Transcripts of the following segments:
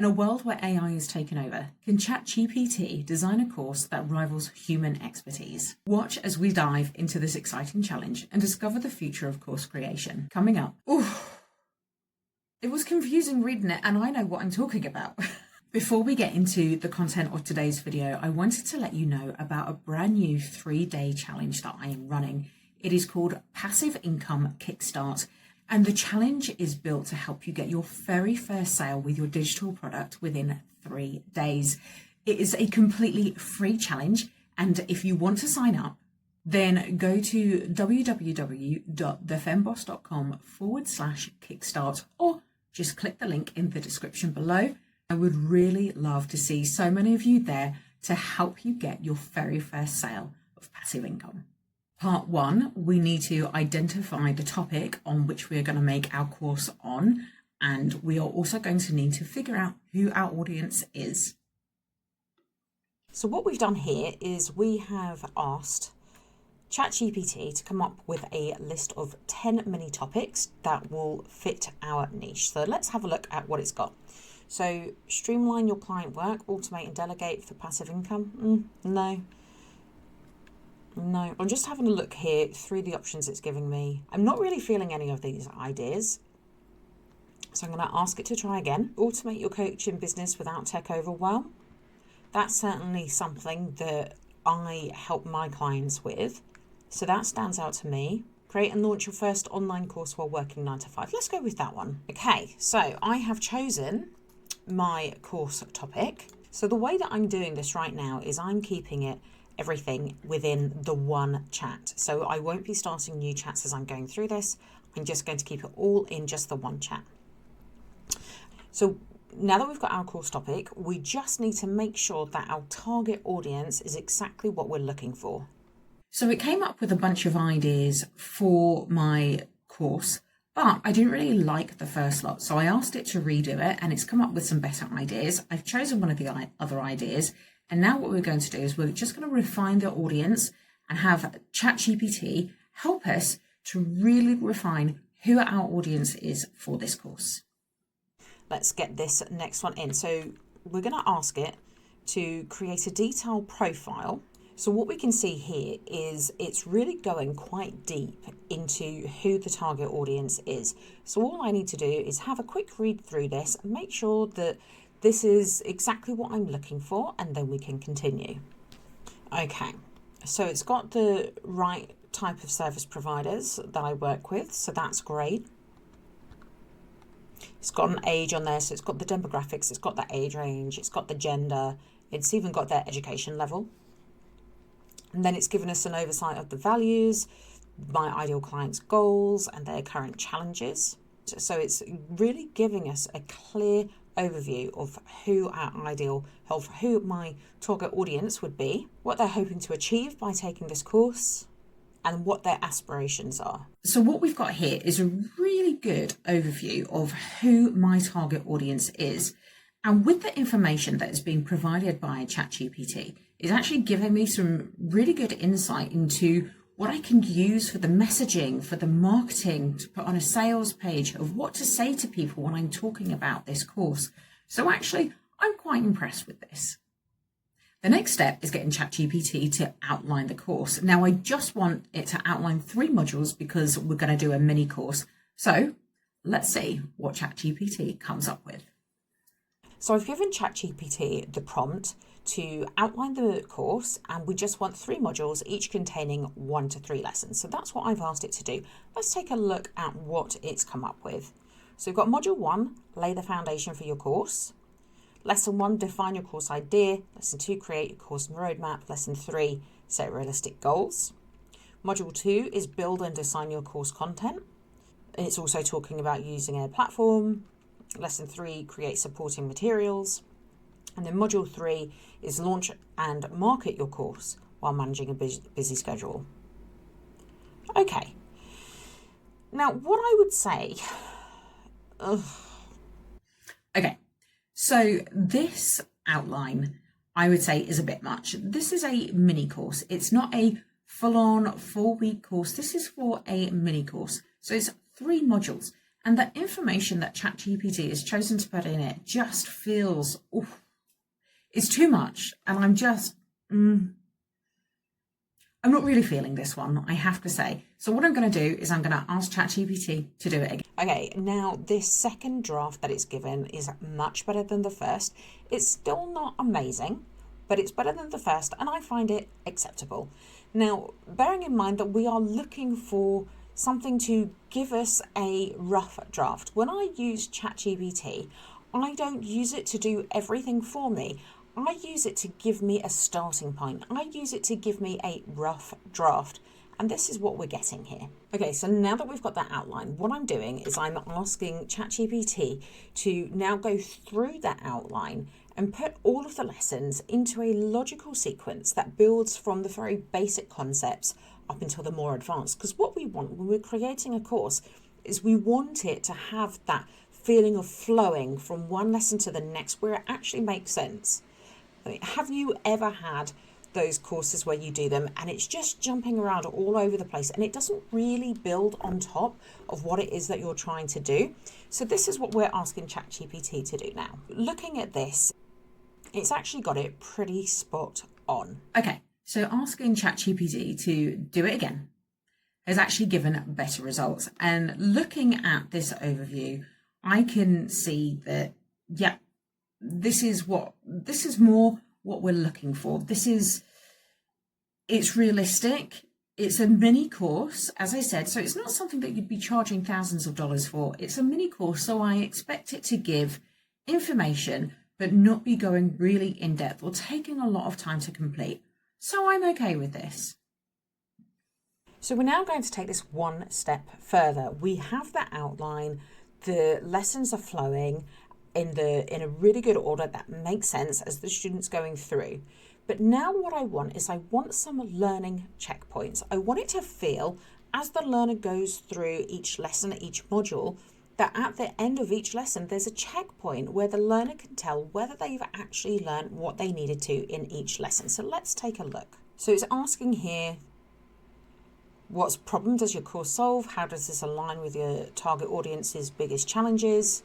In a world where AI is taken over, can ChatGPT design a course that rivals human expertise? Watch as we dive into this exciting challenge and discover the future of course creation. Coming up. Oof. It was confusing reading it, and I know what I'm talking about. Before we get into the content of today's video, I wanted to let you know about a brand new 3-day challenge that I am running. It is called Passive Income Kickstart. And the challenge is built to help you get your very first sale with your digital product within 3 days. It is a completely free challenge. And if you want to sign up, then go to www.thefemboss.com/kickstart or just click the link in the description below. I would really love to see so many of you there to help you get your very first sale of passive income. Part 1, we need to identify the topic on which we are going to make our course on, and we are also going to need to figure out who our audience is. So what we've done here is we have asked ChatGPT to come up with a list of 10 mini topics that will fit our niche. So let's have a look at what it's got. So streamline your client work, automate and delegate for passive income. No, I'm just having a look here through the options it's giving me. I'm not really feeling any of these ideas. So I'm going to ask it to try again. Automate your coaching business without tech overwhelm. That's certainly something that I help my clients with. So that stands out to me. Create and launch your first online course while working 9 to 5. Let's go with that one. Okay, so I have chosen my course topic. So the way that I'm doing this right now is I'm keeping everything within the one chat. So I won't be starting new chats as I'm going through this. I'm just going to keep it all in just the one chat. So now that we've got our course topic, we just need to make sure that our target audience is exactly what we're looking for. So it came up with a bunch of ideas for my course, but I didn't really like the first lot. So I asked it to redo it and it's come up with some better ideas. I've chosen one of the other ideas. And now what we're going to do is we're just going to refine the audience and have ChatGPT help us to really refine who our audience is for this course. Let's get this next one in. So we're going to ask it to create a detailed profile. So what we can see here is it's really going quite deep into who the target audience is. So all I need to do is have a quick read through this and make sure that this is exactly what I'm looking for, and then we can continue. Okay, so it's got the right type of service providers that I work with, so that's great. It's got an age on there, so it's got the demographics, it's got the age range, it's got the gender, it's even got their education level. And then it's given us an oversight of the values, my ideal client's goals, and their current challenges. So it's really giving us a clear overview of who my target audience would be, what they're hoping to achieve by taking this course, and what their aspirations are. So what we've got here is a really good overview of who my target audience is. And with the information that is being provided by ChatGPT, it's actually giving me some really good insight into what I can use for the messaging, for the marketing, to put on a sales page of what to say to people when I'm talking about this course. So actually, I'm quite impressed with this. The next step is getting ChatGPT to outline the course. Now, I just want it to outline 3 modules because we're going to do a mini course. So let's see what ChatGPT comes up with. So I've given ChatGPT the prompt to outline the course, and we just want 3 modules, each containing 1 to 3 lessons. So that's what I've asked it to do. Let's take a look at what it's come up with. So we've got module 1, lay the foundation for your course. Lesson 1, define your course idea. Lesson 2, create your course roadmap. Lesson 3, set realistic goals. Module 2 is build and design your course content. It's also talking about using a platform. Lesson 3, create supporting materials. And then module 3 is launch and market your course while managing a busy schedule. Okay. Now, what I would say... Okay, so this outline, I would say, is a bit much. This is a mini course. It's not a full-on 4-week course. This is for a mini course. So it's 3 modules. And the information that ChatGPT has chosen to put in it just feels, it's too much. And I'm just, I'm not really feeling this one, I have to say. So what I'm going to do is I'm going to ask ChatGPT to do it again. Okay, now this second draft that it's given is much better than the first. It's still not amazing, but it's better than the first, and I find it acceptable. Now, bearing in mind that we are looking for something to give us a rough draft. When I use ChatGPT, I don't use it to do everything for me. I use it to give me a starting point. I use it to give me a rough draft. And this is what we're getting here. Okay, so now that we've got that outline, what I'm doing is I'm asking ChatGPT to now go through that outline and put all of the lessons into a logical sequence that builds from the very basic concepts up until the more advanced. Because what we want when we're creating a course is we want it to have that feeling of flowing from one lesson to the next where it actually makes sense. I mean, have you ever had those courses where you do them and it's just jumping around all over the place and it doesn't really build on top of what it is that you're trying to do? So this is what we're asking ChatGPT to do now. Looking at this, it's actually got it pretty spot on. Okay, so asking ChatGPT to do it again has actually given better results. And looking at this overview, I can see that, yeah, this is more what we're looking for. It's realistic. It's a mini course, as I said, so it's not something that you'd be charging thousands of dollars for. It's a mini course, so I expect it to give information, but not be going really in depth or taking a lot of time to complete. So I'm okay with this. So we're now going to take this one step further. We have that outline, the lessons are flowing in a really good order that makes sense as the student's going through. But now what I want is I want some learning checkpoints. I want it to feel as the learner goes through each lesson, each module, that at the end of each lesson, there's a checkpoint where the learner can tell whether they've actually learned what they needed to in each lesson. So let's take a look. So it's asking here, what problem does your course solve? How does this align with your target audience's biggest challenges?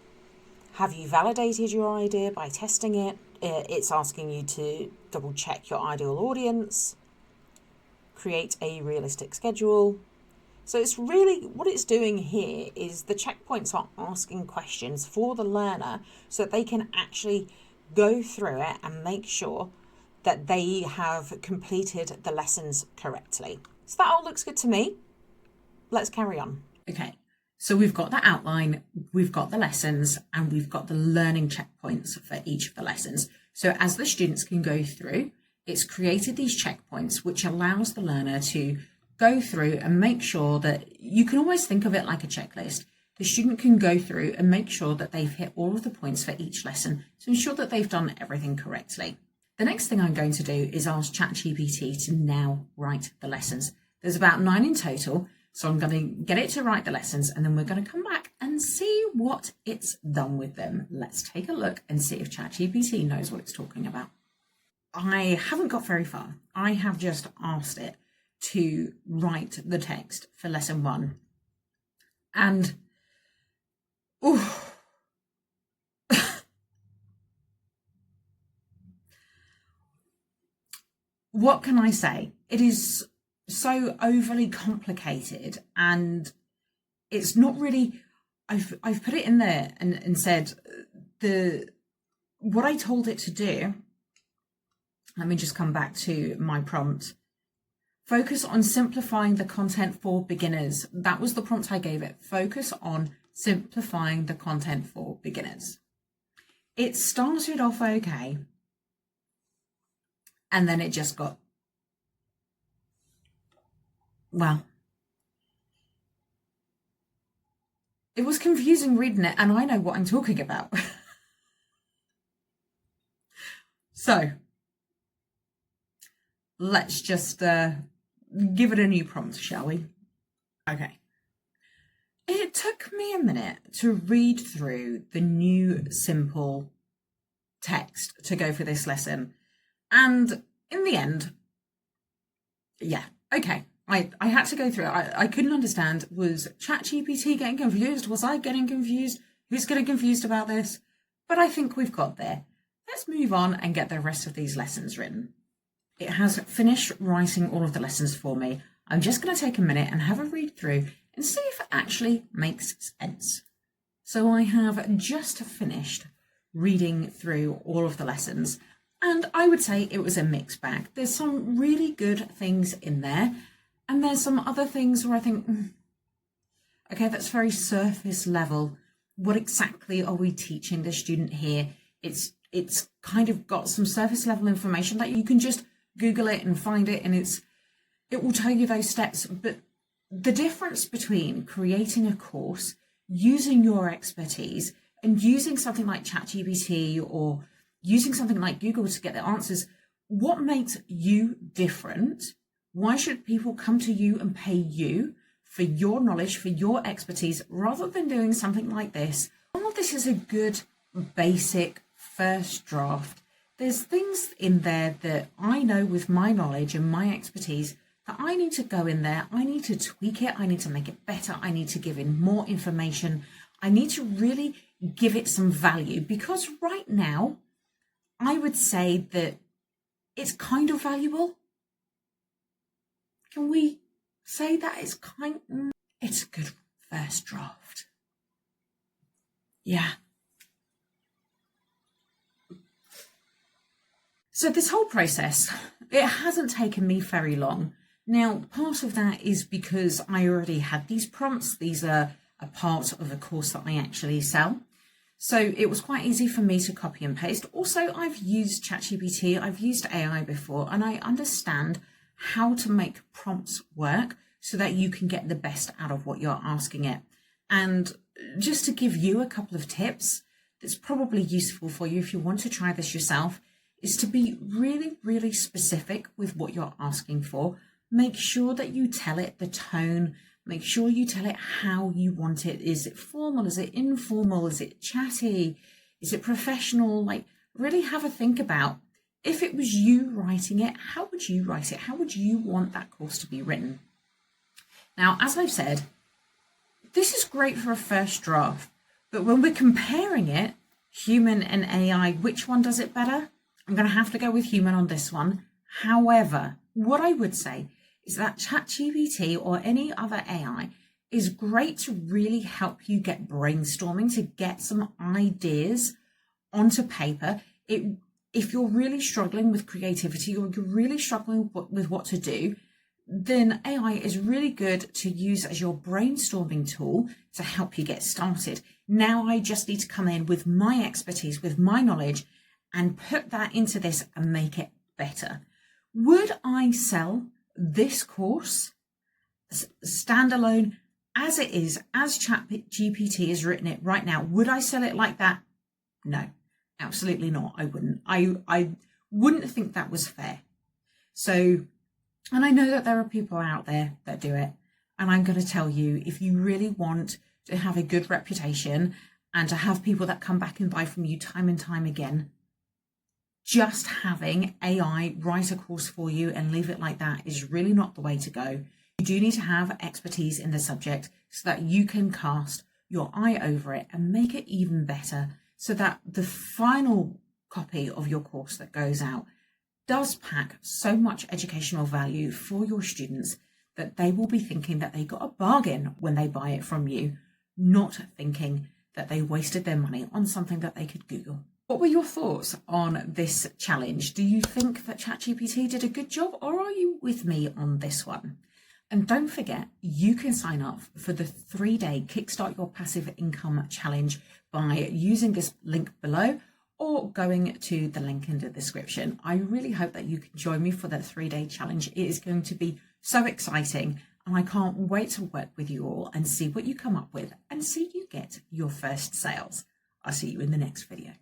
Have you validated your idea by testing it? It's asking you to double check your ideal audience, create a realistic schedule. So it's really, what it's doing here is the checkpoints are asking questions for the learner so that they can actually go through it and make sure that they have completed the lessons correctly. So that all looks good to me. Let's carry on. Okay, so we've got the outline, we've got the lessons, and we've got the learning checkpoints for each of the lessons. So as the students can go through, it's created these checkpoints, which allows the learner to go through and make sure that you can almost think of it like a checklist. The student can go through and make sure that they've hit all of the points for each lesson to ensure that they've done everything correctly. The next thing I'm going to do is ask ChatGPT to now write the lessons. There's about 9 in total, so I'm going to get it to write the lessons and then we're going to come back and see what it's done with them. Let's take a look and see if ChatGPT knows what it's talking about. I haven't got very far. I have just asked it to write the text for lesson 1. And, what can I say? It is so overly complicated and it's not really, I've put it in there and said what I told it to do. Let me just come back to my prompt. Focus on simplifying the content for beginners. That was the prompt I gave it. Focus on simplifying the content for beginners. It started off okay. And then it just got, well, it was confusing reading it, and I know what I'm talking about. So let's just give it a new prompt, shall we? Okay. It took me a minute to read through the new simple text to go for this lesson. And in the end, yeah, okay, I had to go through it. I couldn't understand, was ChatGPT getting confused? Was I getting confused? Who's getting confused about this? But I think we've got there. Let's move on and get the rest of these lessons written. It has finished writing all of the lessons for me. I'm just going to take a minute and have a read through and see if it actually makes sense. So I have just finished reading through all of the lessons, and I would say it was a mixed bag. There's some really good things in there, and there's some other things where I think, okay, that's very surface level. What exactly are we teaching the student here? It's kind of got some surface level information that you can just Google it and find it, and it will tell you those steps. But the difference between creating a course, using your expertise, and using something like ChatGPT or using something like Google to get the answers, what makes you different? Why should people come to you and pay you for your knowledge, for your expertise, rather than doing something like this? All of this is a good basic first draft. There's things in there that I know with my knowledge and my expertise that I need to go in there. I need to tweak it. I need to make it better. I need to give in more information. I need to really give it some value, because right now I would say that it's kind of valuable. Can we say that it's it's a good first draft? Yeah. So this whole process, it hasn't taken me very long. Now, part of that is because I already had these prompts. These are a part of a course that I actually sell. So it was quite easy for me to copy and paste. Also, I've used ChatGPT, I've used AI before, and I understand how to make prompts work so that you can get the best out of what you're asking it. And just to give you a couple of tips that's probably useful for you if you want to try this yourself, is to be really, really specific with what you're asking for. Make sure that you tell it the tone. Make sure you tell it how you want it. Is it formal? Is it informal? Is it chatty? Is it professional? Like, really have a think about, if it was you writing it, how would you write it? How would you want that course to be written? Now, as I've said, this is great for a first draft, but when we're comparing it, human and AI, which one does it better? I'm going to have to go with human on this one. However, what I would say is that ChatGPT or any other AI is great to really help you get brainstorming, to get some ideas onto paper. If you're really struggling with creativity or you're really struggling with what to do, then AI is really good to use as your brainstorming tool to help you get started. Now I just need to come in with my expertise, with my knowledge, and put that into this and make it better. Would I sell this course standalone as it is, as ChatGPT has written it right now? Would I sell it like that? No, absolutely not. I wouldn't. I wouldn't think that was fair. So, and I know that there are people out there that do it. And I'm going to tell you, if you really want to have a good reputation and to have people that come back and buy from you time and time again, just having AI write a course for you and leave it like that is really not the way to go. You do need to have expertise in the subject so that you can cast your eye over it and make it even better, so that the final copy of your course that goes out does pack so much educational value for your students that they will be thinking that they got a bargain when they buy it from you, not thinking that they wasted their money on something that they could Google. What were your thoughts on this challenge? Do you think that ChatGPT did a good job, or are you with me on this one? And don't forget, you can sign up for the 3-day Kickstart Your Passive Income Challenge by using this link below or going to the link in the description. I really hope that you can join me for that 3-day challenge. It is going to be so exciting, and I can't wait to work with you all and see what you come up with and see you get your first sales. I'll see you in the next video.